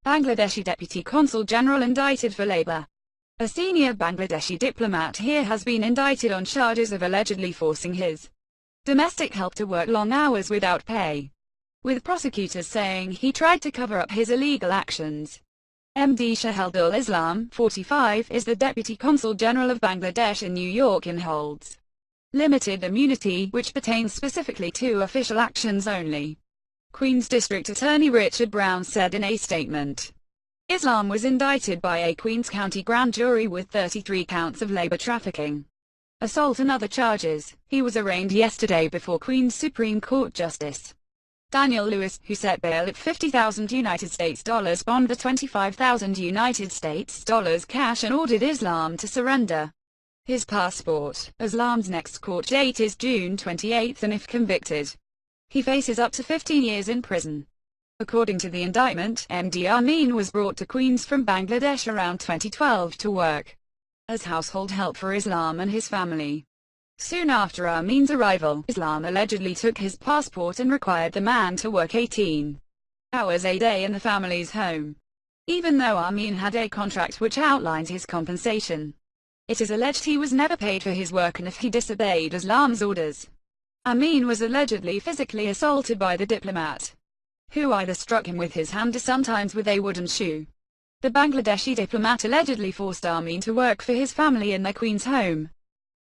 Bangladeshi Deputy Consul General indicted for labor. A senior Bangladeshi diplomat here has been indicted on charges of allegedly forcing his domestic help to work long hours without pay, with prosecutors saying he tried to cover up his illegal actions. MD Shaheldul Islam, 45, is the Deputy Consul General of Bangladesh in New York and holds limited immunity, which pertains specifically to official actions only. Queens District Attorney Richard Brown said in a statement, Islam was indicted by a Queens County grand jury with 33 counts of labor trafficking, assault and other charges. He was arraigned yesterday before Queens Supreme Court Justice Daniel Lewis, who set bail at $50,000 United States dollars bond, the $25,000 United States dollars cash, and ordered Islam to surrender his passport. Islam's next court date is June 28, and if convicted, he faces up to 15 years in prison. According to the indictment, MD Amin was brought to Queens from Bangladesh around 2012 to work as household help for Islam and his family. Soon after Amin's arrival, Islam allegedly took his passport and required the man to work 18 hours a day in the family's home, even though Amin had a contract which outlined his compensation. It is alleged he was never paid for his work, and if he disobeyed Islam's orders, Amin was allegedly physically assaulted by the diplomat, who either struck him with his hand or sometimes with a wooden shoe. The Bangladeshi diplomat allegedly forced Amin to work for his family in their Queens home,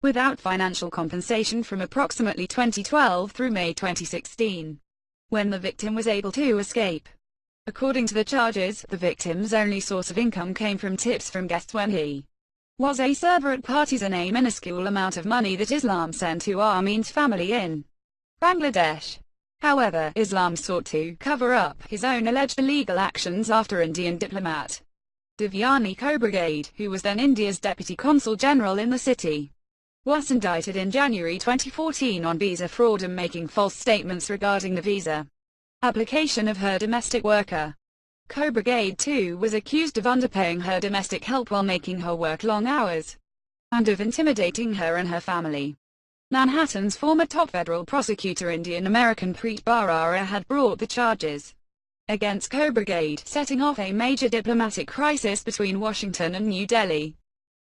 without financial compensation, from approximately 2012 through May 2016, when the victim was able to escape. According to the charges, the victim's only source of income came from tips from guests when he was a server at parties, and a minuscule amount of money that Islam sent to Amin's family in Bangladesh. However, Islam sought to cover up his own alleged illegal actions after Indian diplomat Devyani Khobragade, who was then India's Deputy Consul General in the city, was indicted in January 2014 on visa fraud and making false statements regarding the visa application of her domestic worker. Khobragade too was accused of underpaying her domestic help while making her work long hours, and of intimidating her and her family. Manhattan's former top federal prosecutor, Indian-American Preet Bharara, had brought the charges against Khobragade, setting off a major diplomatic crisis between Washington and New Delhi.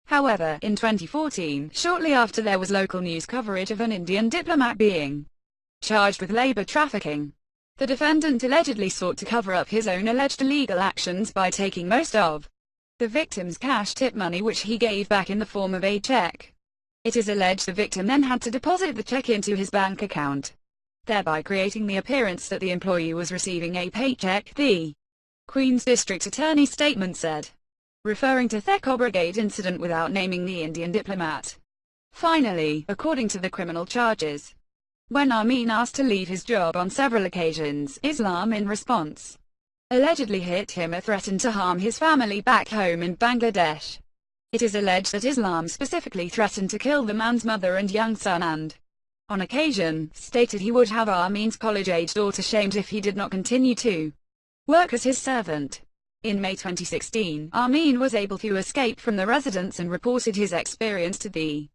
However, in 2014, shortly after there was local news coverage of an Indian diplomat being charged with labor trafficking, the defendant allegedly sought to cover up his own alleged illegal actions by taking most of the victim's cash tip money, which he gave back in the form of a check. It is alleged the victim then had to deposit the check into his bank account, thereby creating the appearance that the employee was receiving a paycheck, the Queens District Attorney's statement said, referring to the Khobragade incident without naming the Indian diplomat. Finally, according to the criminal charges, when Amin asked to leave his job on several occasions, Islam in response allegedly hit him or threatened to harm his family back home in Bangladesh. It is alleged that Islam specifically threatened to kill the man's mother and young son and, on occasion, stated he would have Amin's college-age daughter shamed if he did not continue to work as his servant. In May 2016, Amin was able to escape from the residence and reported his experience to the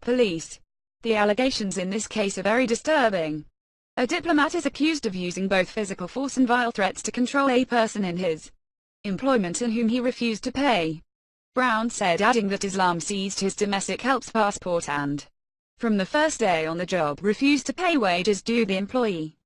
police. The allegations in this case are very disturbing. A diplomat is accused of using both physical force and vile threats to control a person in his employment and whom he refused to pay, Brown said, adding that Islam seized his domestic help's passport and, from the first day on the job, refused to pay wages due the employee.